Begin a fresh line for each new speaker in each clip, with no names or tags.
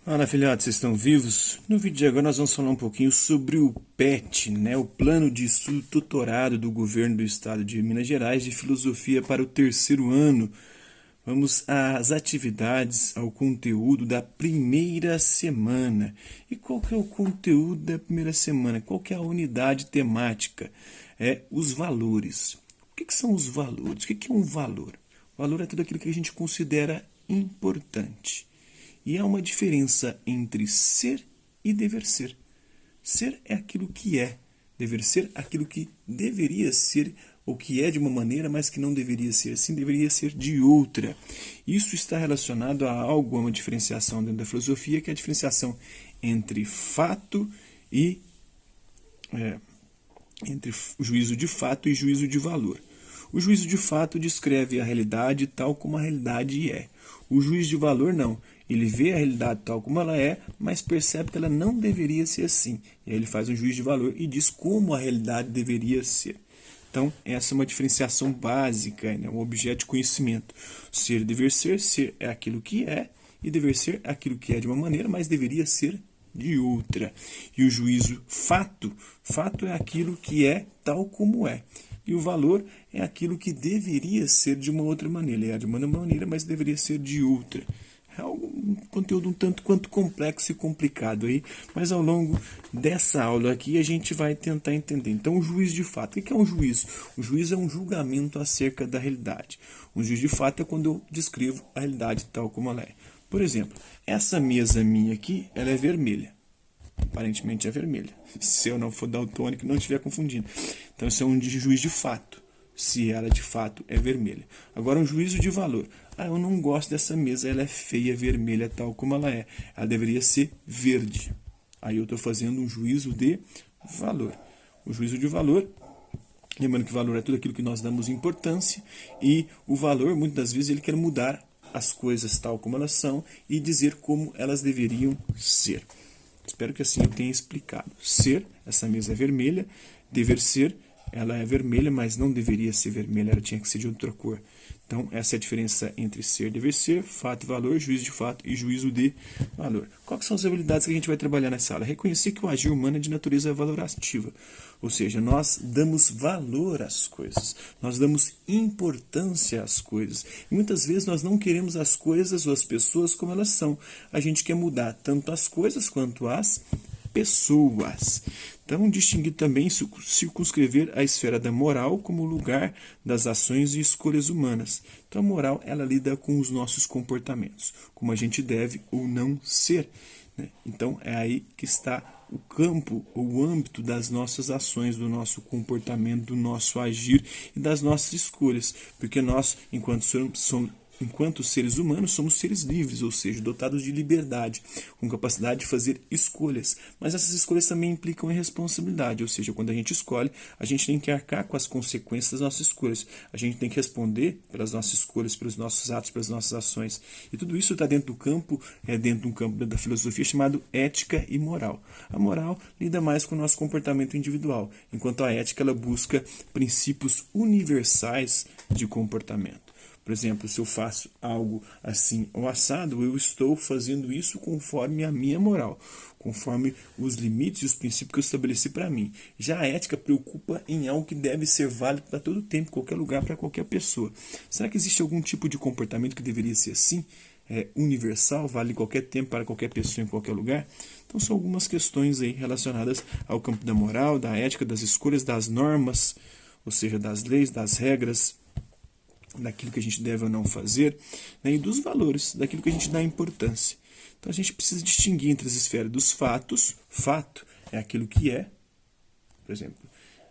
Fala, filhotes, vocês estão vivos? No vídeo de agora nós vamos falar um pouquinho sobre o PET, o Plano de Estudo Tutorado do Governo do Estado de Minas Gerais de Filosofia para o terceiro ano. Vamos às atividades, ao conteúdo da primeira semana. E qual que é o conteúdo da primeira semana? Qual que é a unidade temática? Os valores. O que são os valores? O que é um valor? O valor é tudo aquilo que a gente considera importante. E há uma diferença entre ser e dever ser. Ser é aquilo que é. Dever ser aquilo que deveria ser, ou que é de uma maneira, mas que não deveria ser assim, deveria ser de outra. Isso está relacionado a algo, a uma diferenciação dentro da filosofia, que é a diferenciação entre fato e... entre juízo de fato e juízo de valor. O juízo de fato descreve a realidade tal como a realidade é. O juízo de valor não. Ele vê a realidade tal como ela é, mas percebe que ela não deveria ser assim. E aí ele faz um juízo de valor e diz como a realidade deveria ser. Então, essa é uma diferenciação básica, um objeto de conhecimento. Ser e dever ser, ser é aquilo que é, e dever ser é aquilo que é de uma maneira, mas deveria ser de outra. E o juízo fato, fato é aquilo que é tal como é. E o valor é aquilo que deveria ser de uma outra maneira. Ele é de uma maneira, mas deveria ser de outra. É um conteúdo um tanto quanto complexo e complicado aí, mas ao longo dessa aula aqui a gente vai tentar entender. Então, o juízo de fato. O que é um juízo? O juízo é um julgamento acerca da realidade. Um juízo de fato é quando eu descrevo a realidade tal como ela é. Por exemplo, essa mesa minha aqui, ela é vermelha. Aparentemente é vermelha. Se eu não for daltônico e não estiver confundindo. Então, isso é um juízo de fato. Se ela de fato é vermelha. Agora, um juízo de valor. Eu não gosto dessa mesa, ela é feia, vermelha, tal como ela é. Ela deveria ser verde. Aí eu estou fazendo um juízo de valor. O juízo de valor, lembrando que valor é tudo aquilo que nós damos importância, e o valor, muitas das vezes, ele quer mudar as coisas tal como elas são e dizer como elas deveriam ser. Espero que assim eu tenha explicado. Ser, essa mesa é vermelha, dever ser, ela é vermelha, mas não deveria ser vermelha, ela tinha que ser de outra cor. Então, essa é a diferença entre ser e dever ser, fato e valor, juízo de fato e juízo de valor. Quais são as habilidades que a gente vai trabalhar nessa aula? Reconhecer que o agir humano é de natureza valorativa. Ou seja, nós damos valor às coisas. Nós damos importância às coisas. E muitas vezes nós não queremos as coisas ou as pessoas como elas são. A gente quer mudar tanto as coisas quanto as pessoas. Então, distinguir também, circunscrever a esfera da moral como lugar das ações e escolhas humanas. Então, a moral, ela lida com os nossos comportamentos, como a gente deve ou não ser. Então, é aí que está o campo, o âmbito das nossas ações, do nosso comportamento, do nosso agir e das nossas escolhas. Porque nós, enquanto seres humanos, somos seres livres, ou seja, dotados de liberdade, com capacidade de fazer escolhas. Mas essas escolhas também implicam em responsabilidade, ou seja, quando a gente escolhe, a gente tem que arcar com as consequências das nossas escolhas. A gente tem que responder pelas nossas escolhas, pelos nossos atos, pelas nossas ações. E tudo isso está dentro do campo, dentro de um campo da filosofia chamado ética e moral. A moral lida mais com o nosso comportamento individual, enquanto a ética ela busca princípios universais de comportamento. Por exemplo, se eu faço algo assim ou assado, eu estou fazendo isso conforme a minha moral, conforme os limites e os princípios que eu estabeleci para mim. Já a ética preocupa em algo que deve ser válido para todo tempo, qualquer lugar, para qualquer pessoa. Será que existe algum tipo de comportamento que deveria ser assim? Universal, vale em qualquer tempo, para qualquer pessoa, em qualquer lugar? Então são algumas questões aí relacionadas ao campo da moral, da ética, das escolhas, das normas, ou seja, das leis, das regras, daquilo que a gente deve ou não fazer, e dos valores, daquilo que a gente dá importância. Então a gente precisa distinguir entre as esferas dos fatos. Fato é aquilo que é, por exemplo,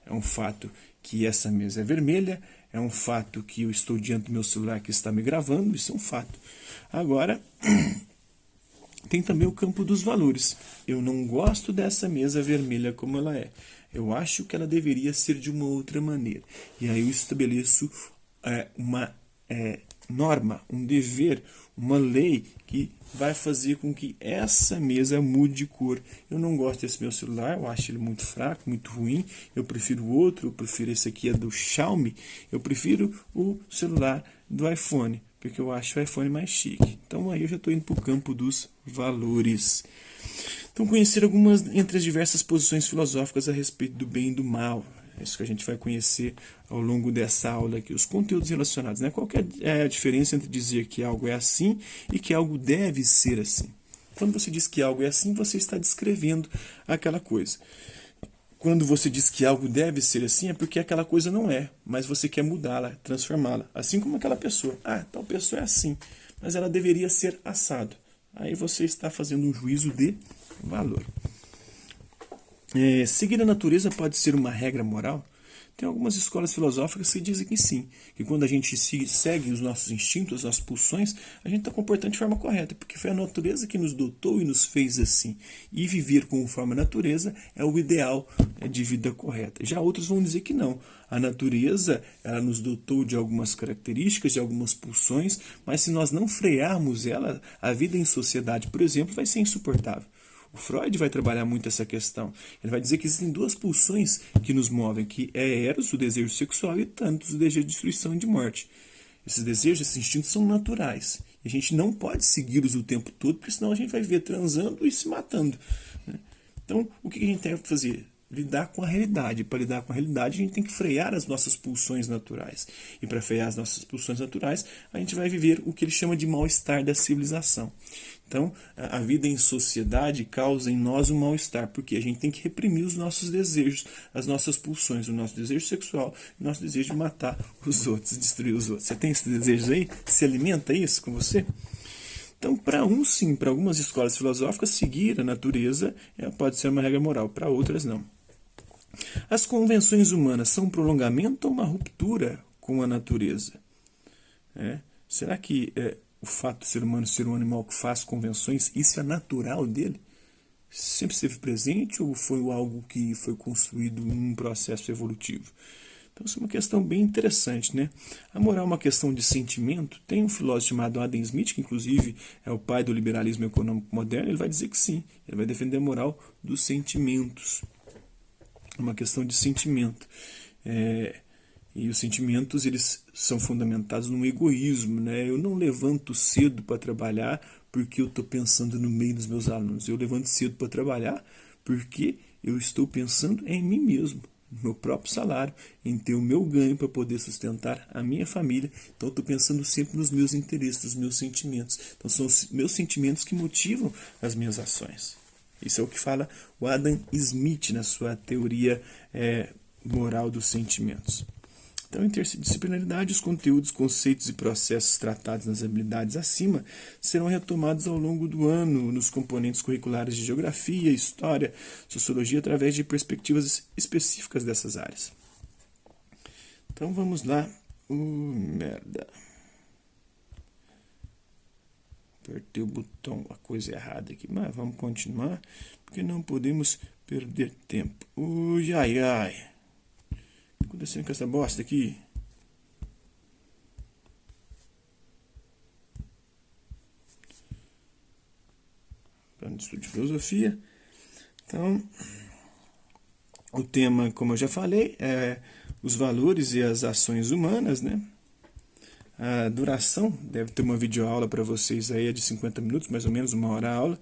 é um fato que essa mesa é vermelha, é um fato que eu estou diante do meu celular que está me gravando, isso é um fato. Agora, tem também o campo dos valores. Eu não gosto dessa mesa vermelha como ela é. Eu acho que ela deveria ser de uma outra maneira. E aí eu estabeleço uma norma, um dever, uma lei que vai fazer com que essa mesa mude de cor. Eu não gosto desse meu celular, eu acho ele muito fraco, muito ruim, eu prefiro o outro, eu prefiro esse aqui, é do Xiaomi, eu prefiro o celular do iPhone. porque eu acho o iPhone mais chique. Então aí eu já estou indo para o campo dos valores. Então conhecer algumas entre as diversas posições filosóficas a respeito do bem e do mal. É isso que a gente vai conhecer ao longo dessa aula aqui. Os conteúdos relacionados, né? Qual que é a diferença entre dizer que algo é assim e que algo deve ser assim? Quando você diz que algo é assim, você está descrevendo aquela coisa. Quando você diz que algo deve ser assim, é porque aquela coisa não é, mas você quer mudá-la, transformá-la. Assim como aquela pessoa. Ah, tal pessoa é assim, mas ela deveria ser assado. Aí você está fazendo um juízo de valor. Seguir a natureza pode ser uma regra moral? Tem algumas escolas filosóficas que dizem que sim, que quando a gente segue os nossos instintos, as nossas pulsões, a gente está comportando de forma correta, porque foi a natureza que nos dotou e nos fez assim. E viver conforme a natureza é o ideal de vida correta. Já outros vão dizer que não. A natureza, ela nos dotou de algumas características, de algumas pulsões, mas se nós não frearmos ela, a vida em sociedade, por exemplo, vai ser insuportável. O Freud vai trabalhar muito essa questão. Ele vai dizer que existem duas pulsões que nos movem, que é Eros, o desejo sexual, e Thanatos, o desejo de destruição e de morte. Esses desejos, esses instintos são naturais. E a gente não pode segui-los o tempo todo, porque senão a gente vai viver transando e se matando. Então, o que a gente tem que fazer? Lidar com a realidade. Para lidar com a realidade, a gente tem que frear as nossas pulsões naturais. E para frear as nossas pulsões naturais, a gente vai viver o que ele chama de mal-estar da civilização. Então, a vida em sociedade causa em nós um mal-estar, porque a gente tem que reprimir os nossos desejos, as nossas pulsões, o nosso desejo sexual, o nosso desejo de matar os outros, destruir os outros. Você tem esses desejos aí? Se alimenta isso com você? Então, para sim, para algumas escolas filosóficas, seguir a natureza pode ser uma regra moral, para outras não. As convenções humanas são um prolongamento ou uma ruptura com a natureza? Será que o fato do ser humano ser um animal que faz convenções, isso é natural dele? Sempre esteve presente ou foi algo que foi construído num processo evolutivo? Então, isso é uma questão bem interessante, né? A moral é uma questão de sentimento. Tem um filósofo chamado Adam Smith, que inclusive é o pai do liberalismo econômico moderno, ele vai dizer que sim, ele vai defender a moral dos sentimentos. É uma questão de sentimento. E os sentimentos, eles são fundamentados no egoísmo, né? Eu não levanto cedo para trabalhar porque eu estou pensando no meio dos meus alunos. Eu levanto cedo para trabalhar porque eu estou pensando em mim mesmo, no meu próprio salário, em ter o meu ganho para poder sustentar a minha família. Então, eu estou pensando sempre nos meus interesses, nos meus sentimentos. Então, são os meus sentimentos que motivam as minhas ações. Isso é o que fala o Adam Smith na sua teoria moral dos sentimentos. Então, em interdisciplinaridade, os conteúdos, conceitos e processos tratados nas habilidades acima serão retomados ao longo do ano nos componentes curriculares de geografia, história, sociologia, através de perspectivas específicas dessas áreas. Então, vamos lá. Merda. Apertei o botão, a coisa errada aqui, mas vamos continuar, porque não podemos perder tempo. Ui, ai, ai. O que está acontecendo com essa bosta aqui? Plano de estudo de filosofia. Então, o tema, como eu já falei, é os valores e as ações humanas, né? A duração, deve ter uma videoaula para vocês aí, é de 50 minutos, mais ou menos, 1 hora a aula.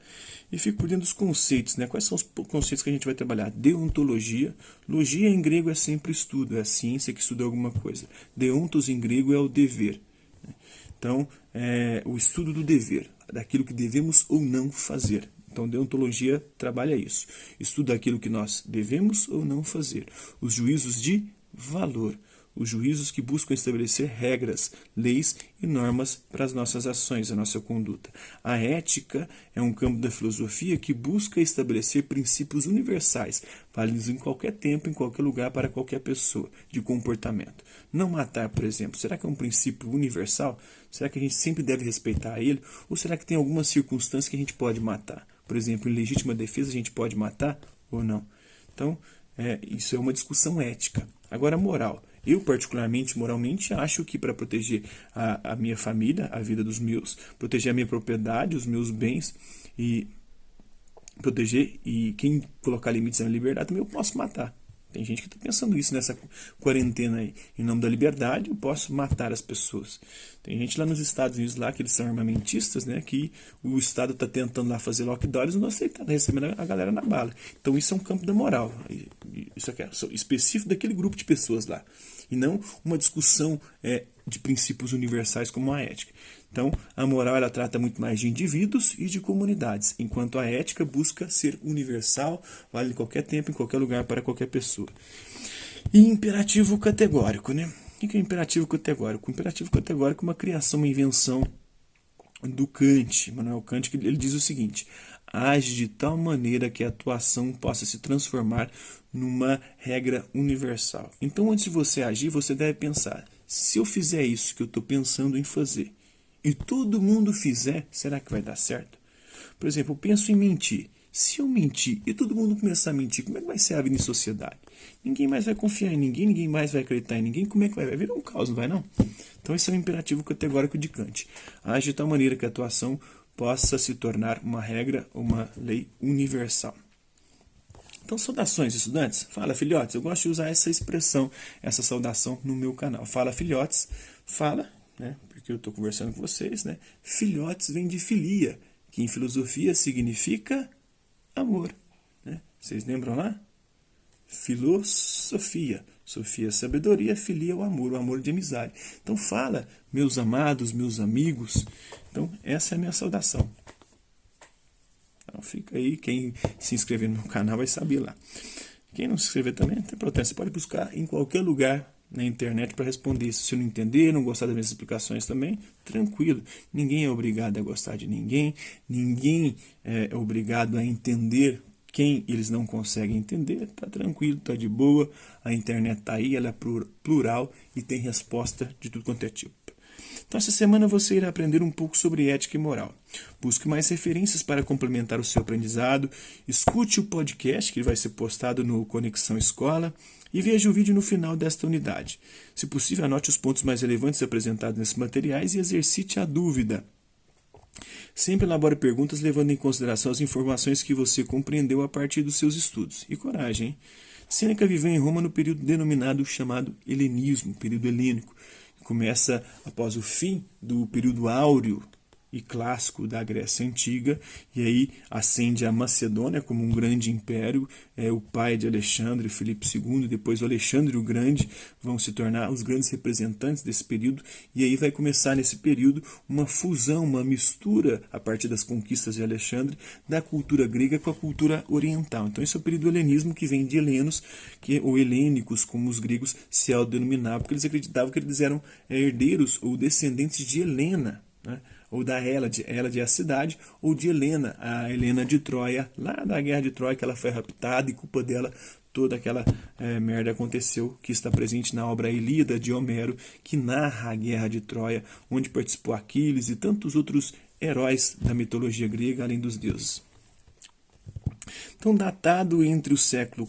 E fico por dentro dos conceitos, né? Quais são os conceitos que a gente vai trabalhar? Deontologia. Logia em grego é sempre estudo, é a ciência que estuda alguma coisa. Deontos em grego é o dever. Então, o estudo do dever, daquilo que devemos ou não fazer. Então, deontologia trabalha isso. Estuda aquilo que nós devemos ou não fazer. Os juízos de valor. Os juízos que buscam estabelecer regras, leis e normas para as nossas ações, a nossa conduta. A ética é um campo da filosofia que busca estabelecer princípios universais, válidos em qualquer tempo, em qualquer lugar, para qualquer pessoa, de comportamento. Não matar, por exemplo, será que é um princípio universal? Será que a gente sempre deve respeitar ele? Ou será que tem alguma circunstância que a gente pode matar? Por exemplo, em legítima defesa a gente pode matar ou não? Então, isso é uma discussão ética. Agora, moral. Eu, particularmente, moralmente, acho que para proteger a minha família, a vida dos meus, proteger a minha propriedade, os meus bens, e proteger, e quem colocar limites na liberdade, também eu posso matar. Tem gente que está pensando isso nessa quarentena aí. Em nome da liberdade, eu posso matar as pessoas. Tem gente lá nos Estados Unidos, lá, que eles são armamentistas, né, que o Estado está tentando lá fazer lockdown, eles não aceitando, recebendo a galera na bala. Então isso é um campo da moral. Isso aqui é específico daquele grupo de pessoas lá. E não uma discussão de princípios universais como a ética. Então, a moral ela trata muito mais de indivíduos e de comunidades, enquanto a ética busca ser universal, vale em qualquer tempo, em qualquer lugar, para qualquer pessoa. E imperativo categórico, né? O que é imperativo categórico? O imperativo categórico é uma criação, uma invenção do Kant, Immanuel Kant, que ele diz o seguinte: age de tal maneira que a tua ação possa se transformar numa regra universal. Então, antes de você agir, você deve pensar: se eu fizer isso que eu estou pensando em fazer, e todo mundo fizer, será que vai dar certo? Por exemplo, eu penso em mentir. Se eu mentir e todo mundo começar a mentir, como é que vai ser a vida em sociedade? Ninguém mais vai confiar em ninguém, ninguém mais vai acreditar em ninguém. Como é que vai? Vai virar um caos, não vai não? Então esse é o imperativo categórico de Kant. Age de tal maneira que a tua ação possa se tornar uma regra, uma lei universal. Então, saudações, estudantes. Fala, filhotes. Eu gosto de usar essa expressão, essa saudação no meu canal. Fala, filhotes. Fala, né? Porque eu estou conversando com vocês, né? Filhotes vem de filia, que em filosofia significa amor, né? Vocês lembram lá? Filosofia. Sofia, sabedoria, filia, o amor de amizade. Então fala, meus amados, meus amigos. Então essa é a minha saudação. Então fica aí, quem se inscrever no canal vai saber lá. Quem não se inscrever também, não tem problema. Você pode buscar em qualquer lugar na internet para responder isso. Se não entender, não gostar das minhas explicações também, tranquilo. Ninguém é obrigado a gostar de ninguém. Ninguém é obrigado a entender quem eles não conseguem entender. Tá tranquilo, tá de boa. A internet tá aí, ela é plural e tem resposta de tudo quanto é tipo. Então, essa semana você irá aprender um pouco sobre ética e moral. Busque mais referências para complementar o seu aprendizado. Escute o podcast que vai ser postado no Conexão Escola e veja o vídeo no final desta unidade. Se possível, anote os pontos mais relevantes apresentados nesses materiais e exercite a dúvida. Sempre elabore perguntas levando em consideração as informações que você compreendeu a partir dos seus estudos. E coragem, hein? Sêneca viveu em Roma no período denominado chamado helenismo, período helênico. Começa após o fim do período áureo e clássico da Grécia Antiga, e aí ascende a Macedônia como um grande império. O pai de Alexandre, Filipe II, depois o Alexandre o Grande, vão se tornar os grandes representantes desse período, e aí vai começar nesse período uma fusão, uma mistura, a partir das conquistas de Alexandre, da cultura grega com a cultura oriental. Então esse é o período helenismo, que vem de helenos, ou helênicos, como os gregos se autodenominavam, porque eles acreditavam que eles eram herdeiros ou descendentes de Helena, né? Ou da Hélade é a cidade, ou de Helena, a Helena de Troia, lá da Guerra de Troia, que ela foi raptada e culpa dela toda aquela merda aconteceu, que está presente na obra Ilíada de Homero, que narra a Guerra de Troia, onde participou Aquiles e tantos outros heróis da mitologia grega, além dos deuses. Então, datado entre o século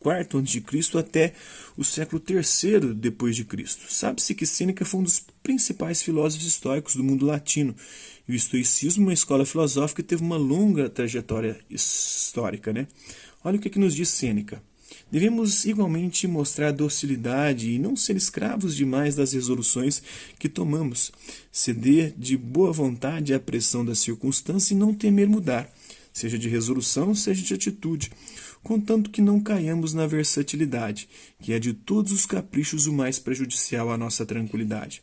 IV a.C. até o século III depois de Cristo. Sabe-se que Sêneca foi um dos principais filósofos estoicos do mundo latino. E o estoicismo, uma escola filosófica, teve uma longa trajetória histórica, né? Olha o que nos diz Sêneca. Devemos igualmente mostrar docilidade e não ser escravos demais das resoluções que tomamos. Ceder de boa vontade à pressão da circunstância e não temer mudar, seja de resolução, seja de atitude, contanto que não caiamos na versatilidade, que é de todos os caprichos o mais prejudicial à nossa tranquilidade.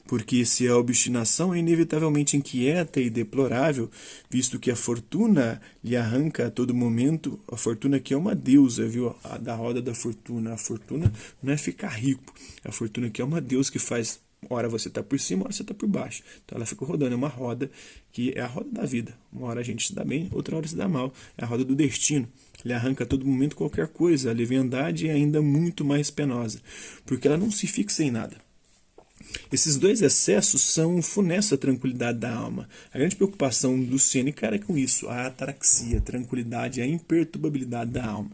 Porque se a obstinação é inevitavelmente inquieta e deplorável, visto que a fortuna lhe arranca a todo momento, a fortuna que é uma deusa, viu? A da roda da fortuna. A fortuna não é ficar rico, a fortuna que é uma deusa que faz, hora você está por cima, hora você está por baixo. Então ela fica rodando, é uma roda que é a roda da vida. Uma hora a gente se dá bem, outra hora se dá mal. É a roda do destino. Ele arranca a todo momento qualquer coisa. A leviandade é ainda muito mais penosa, porque ela não se fixa em nada. Esses dois excessos são funestos à tranquilidade da alma. A grande preocupação do Sêneca era com isso, a ataraxia, a tranquilidade, a imperturbabilidade da alma.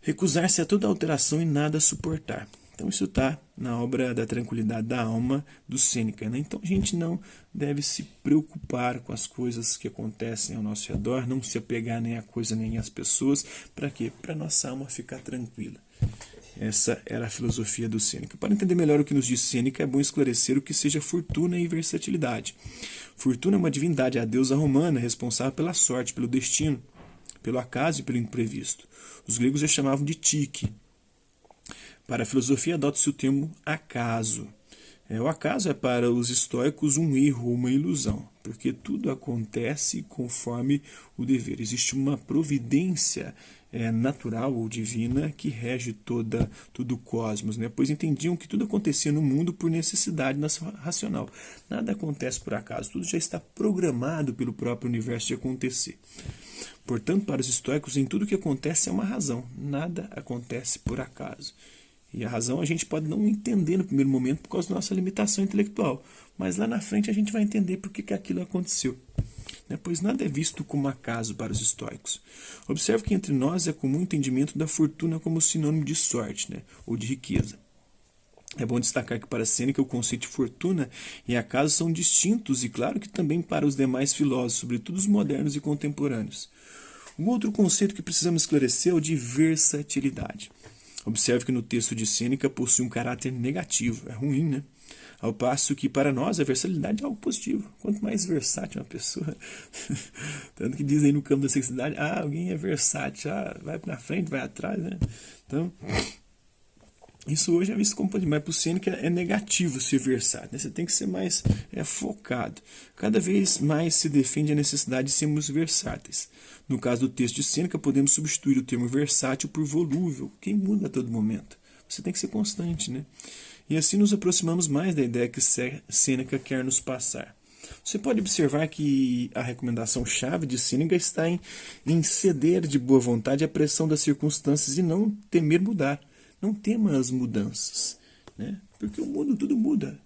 Recusar-se a toda alteração e nada suportar. Então isso está na obra da tranquilidade da alma do Sêneca, né? Então a gente não deve se preocupar com as coisas que acontecem ao nosso redor, não se apegar nem à coisa nem às pessoas. Para quê? Para nossa alma ficar tranquila. Essa era a filosofia do Sêneca. Para entender melhor o que nos diz Sêneca, é bom esclarecer o que seja fortuna e versatilidade. Fortuna é uma divindade, a deusa romana, responsável pela sorte, pelo destino, pelo acaso e pelo imprevisto. Os gregos a chamavam de tique. Para a filosofia, adota-se o termo acaso. O acaso é para os estoicos um erro, uma ilusão, porque tudo acontece conforme o dever. Existe uma providência natural ou divina que rege todo o cosmos, né? Pois entendiam que tudo acontecia no mundo por necessidade racional. Nada acontece por acaso, tudo já está programado pelo próprio universo de acontecer. Portanto, para os estoicos, em tudo que acontece é uma razão, nada acontece por acaso. E a razão a gente pode não entender no primeiro momento por causa da nossa limitação intelectual, mas lá na frente a gente vai entender por que aquilo aconteceu. Pois nada é visto como acaso para os estoicos. Observe que entre nós é comum o entendimento da fortuna como sinônimo de sorte, ou de riqueza. É bom destacar que para Sêneca o conceito de fortuna e acaso são distintos e claro que também para os demais filósofos, sobretudo os modernos e contemporâneos. Um outro conceito que precisamos esclarecer é o de versatilidade. Observe que no texto de Sêneca possui um caráter negativo, é ruim, né? Ao passo que para nós a versatilidade é algo positivo. Quanto mais versátil uma pessoa, tanto que dizem no campo da sexualidade, alguém é versátil, vai para frente, vai atrás, né? Então, isso hoje é visto como positivo, mas para o Sêneca é negativo ser versátil, né? Você tem que ser mais focado. Cada vez mais se defende a necessidade de sermos versáteis. No caso do texto de Sêneca, podemos substituir o termo versátil por volúvel, que muda a todo momento. Você tem que ser constante, né? E assim nos aproximamos mais da ideia que Sêneca quer nos passar. Você pode observar que a recomendação-chave de Sêneca está em ceder de boa vontade à pressão das circunstâncias e não temer mudar. Não tema as mudanças, né? Porque o mundo tudo muda.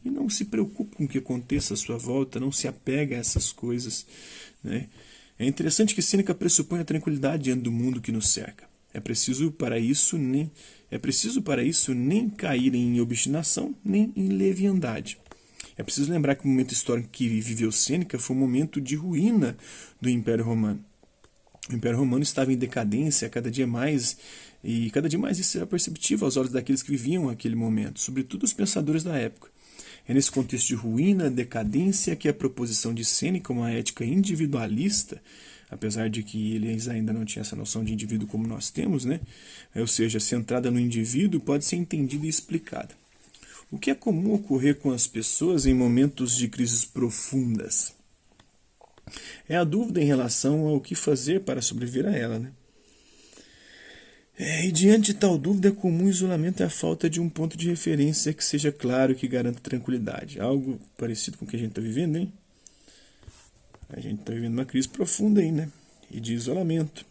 E não se preocupe com o que aconteça à sua volta, não se apega a essas coisas, né? É interessante que Sêneca pressupõe a tranquilidade diante do mundo que nos cerca. É preciso para isso nem cair em obstinação, nem em leviandade. É preciso lembrar que o momento histórico que viveu Sêneca foi um momento de ruína do Império Romano. O Império Romano estava em decadência cada dia mais, e cada dia mais isso era perceptível aos olhos daqueles que viviam aquele momento, sobretudo os pensadores da época. É nesse contexto de ruína, decadência, que a proposição de Sêneca, uma ética individualista, apesar de que eles ainda não tinham essa noção de indivíduo como nós temos, né? Ou seja, centrada no indivíduo, pode ser entendida e explicada. O que é comum ocorrer com as pessoas em momentos de crises profundas? É a dúvida em relação ao que fazer para sobreviver a ela, né? E diante de tal dúvida, é comum o isolamento e a falta de um ponto de referência que seja claro e que garanta tranquilidade. Algo parecido com o que a gente está vivendo, hein? A gente está vivendo uma crise profunda aí, né? E de isolamento.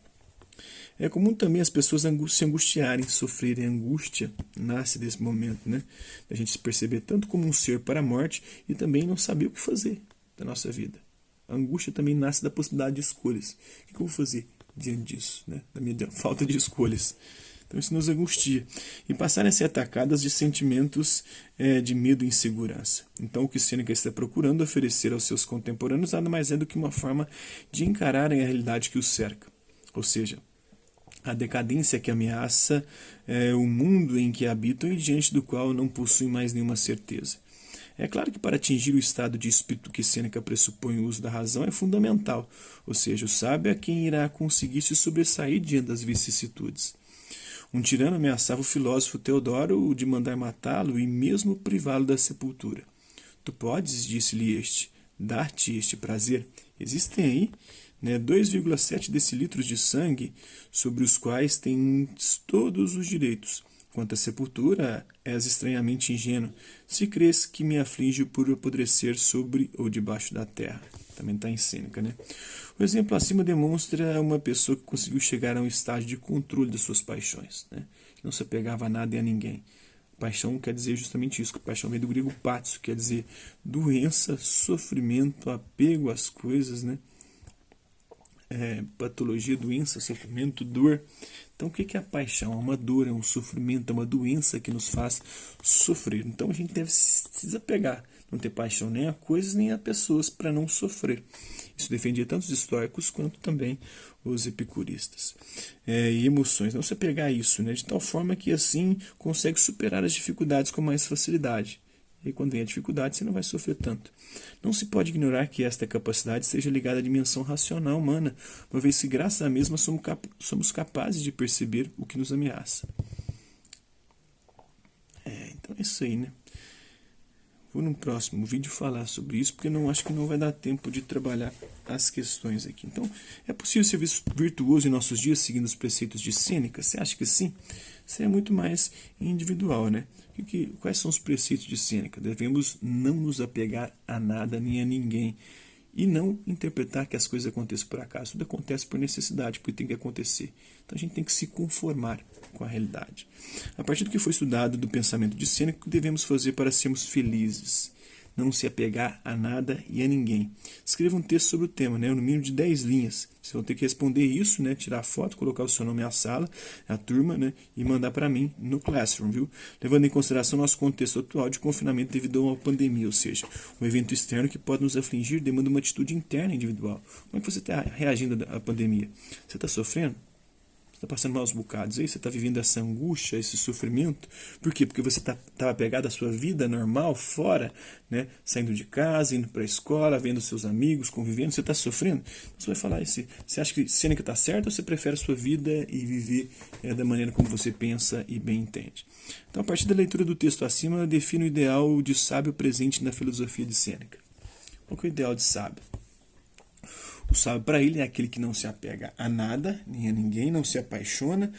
É comum também as pessoas se angustiarem, sofrerem angústia, nasce desse momento, né? A gente se perceber tanto como um ser para a morte e também não saber o que fazer da nossa vida. A angústia também nasce da possibilidade de escolhas. O que eu vou fazer diante disso, né? Da minha falta de escolhas. Então isso nos angustia. E passarem a ser atacadas de sentimentos de medo e insegurança. Então o que Sêneca está procurando oferecer aos seus contemporâneos nada mais é do que uma forma de encararem a realidade que os cerca. Ou seja, a decadência que ameaça o mundo em que habitam e diante do qual não possuem mais nenhuma certeza. É claro que para atingir o estado de espírito que Sêneca pressupõe o uso da razão é fundamental, ou seja, o sábio é quem irá conseguir se sobressair diante das vicissitudes. Um tirano ameaçava o filósofo Teodoro de mandar matá-lo e mesmo privá-lo da sepultura. Tu podes, disse-lhe este, dar-te este prazer. Existem aí 2,7 decilitros de sangue sobre os quais tens todos os direitos. Quanto à sepultura, és estranhamente ingênuo, se crês que me aflige por apodrecer sobre ou debaixo da terra. Também está em Sêneca, né? O exemplo acima demonstra uma pessoa que conseguiu chegar a um estágio de controle das suas paixões, né? Que não se apegava a nada e a ninguém. Paixão quer dizer justamente isso, que paixão vem do grego patso, quer dizer doença, sofrimento, apego às coisas, né? patologia, doença, sofrimento, dor. Então, o que é a paixão? É uma dor, é um sofrimento, é uma doença que nos faz sofrer. Então, a gente deve se desapegar, não ter paixão nem a coisas nem a pessoas para não sofrer. Isso defendia tanto os estoicos quanto também os epicuristas. E emoções, não se apegar a isso, né? De tal forma que assim consegue superar as dificuldades com mais facilidade. E quando vem a dificuldade, você não vai sofrer tanto. Não se pode ignorar que esta capacidade seja ligada à dimensão racional humana, uma vez que, graças à mesma, somos capazes de perceber o que nos ameaça. Então é isso aí, né? Vou no próximo vídeo falar sobre isso, porque acho que não vai dar tempo de trabalhar as questões aqui. Então, é possível ser virtuoso em nossos dias seguindo os preceitos de Sêneca? Você acha que sim? Isso é muito mais individual, né? Quais são os preceitos de Sêneca? Devemos não nos apegar a nada nem a ninguém. E não interpretar que as coisas aconteçam por acaso. Tudo acontece por necessidade, porque tem que acontecer. Então a gente tem que se conformar com a realidade. A partir do que foi estudado do pensamento de Sêneca, o que devemos fazer para sermos felizes? Não se apegar a nada e a ninguém. Escreva um texto sobre o tema, né? No mínimo de 10 linhas. Vocês vão ter que responder isso, né? Tirar a foto, colocar o seu nome à sala, à turma, né? E mandar para mim no Classroom, viu? Levando em consideração nosso contexto atual de confinamento devido a uma pandemia, ou seja, um evento externo que pode nos afligir demanda uma atitude interna individual. Como é que você está reagindo à pandemia? Você está sofrendo? Está passando maus bocados aí, você está vivendo essa angústia, esse sofrimento. Por quê? Porque você estava pegado à sua vida normal, fora, né? Saindo de casa, indo para a escola, vendo seus amigos, convivendo, você está sofrendo. Então você vai falar isso. Você acha que Sêneca está certo ou você prefere a sua vida e viver da maneira como você pensa e bem entende? Então, a partir da leitura do texto acima, define o ideal de sábio presente na filosofia de Sêneca. Qual que é o ideal de sábio? O sábio para ele é aquele que não se apega a nada, nem a ninguém, não se apaixona,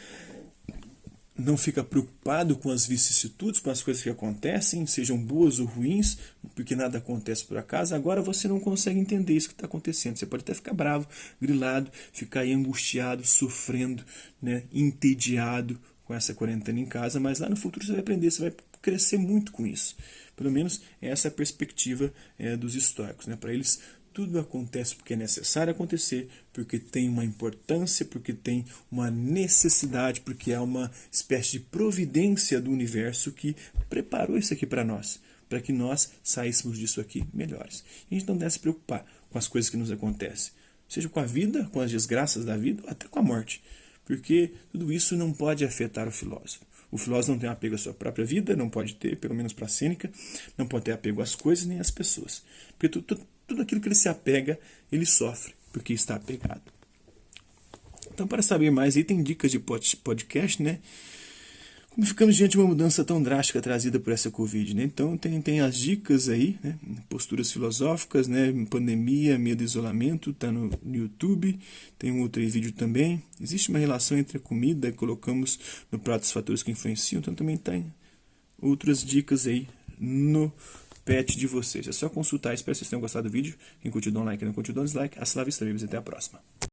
não fica preocupado com as vicissitudes, com as coisas que acontecem, sejam boas ou ruins, porque nada acontece por acaso. Agora você não consegue entender isso que está acontecendo. Você pode até ficar bravo, grilado, ficar aí angustiado, sofrendo, né, entediado com essa quarentena em casa, mas lá no futuro você vai aprender, você vai crescer muito com isso. Pelo menos essa é a perspectiva dos estoicos, né? Para eles, tudo acontece porque é necessário acontecer, porque tem uma importância, porque tem uma necessidade, porque há uma espécie de providência do universo que preparou isso aqui para nós, para que nós saíssemos disso aqui melhores. E a gente não deve se preocupar com as coisas que nos acontecem, seja com a vida, com as desgraças da vida, ou até com a morte, porque tudo isso não pode afetar o filósofo. O filósofo não tem apego à sua própria vida, não pode ter, pelo menos para Sêneca, não pode ter apego às coisas nem às pessoas, porque tudo aquilo que ele se apega, ele sofre, porque está apegado. Então, para saber mais, aí tem dicas de podcast, né? Como ficamos diante de uma mudança tão drástica trazida por essa Covid, né? Então, tem as dicas aí, né? Posturas filosóficas, né? Pandemia, medo e isolamento, está no YouTube. Tem um outro vídeo também. Existe uma relação entre a comida que colocamos no prato, os fatores que influenciam. Então, também tem outras dicas aí no pet de vocês. É só consultar. Espero que vocês tenham gostado do vídeo. Quem curtiu, dá um like. Quem não curtiu, dá um dislike. Hasta la vista, babies. Até a próxima.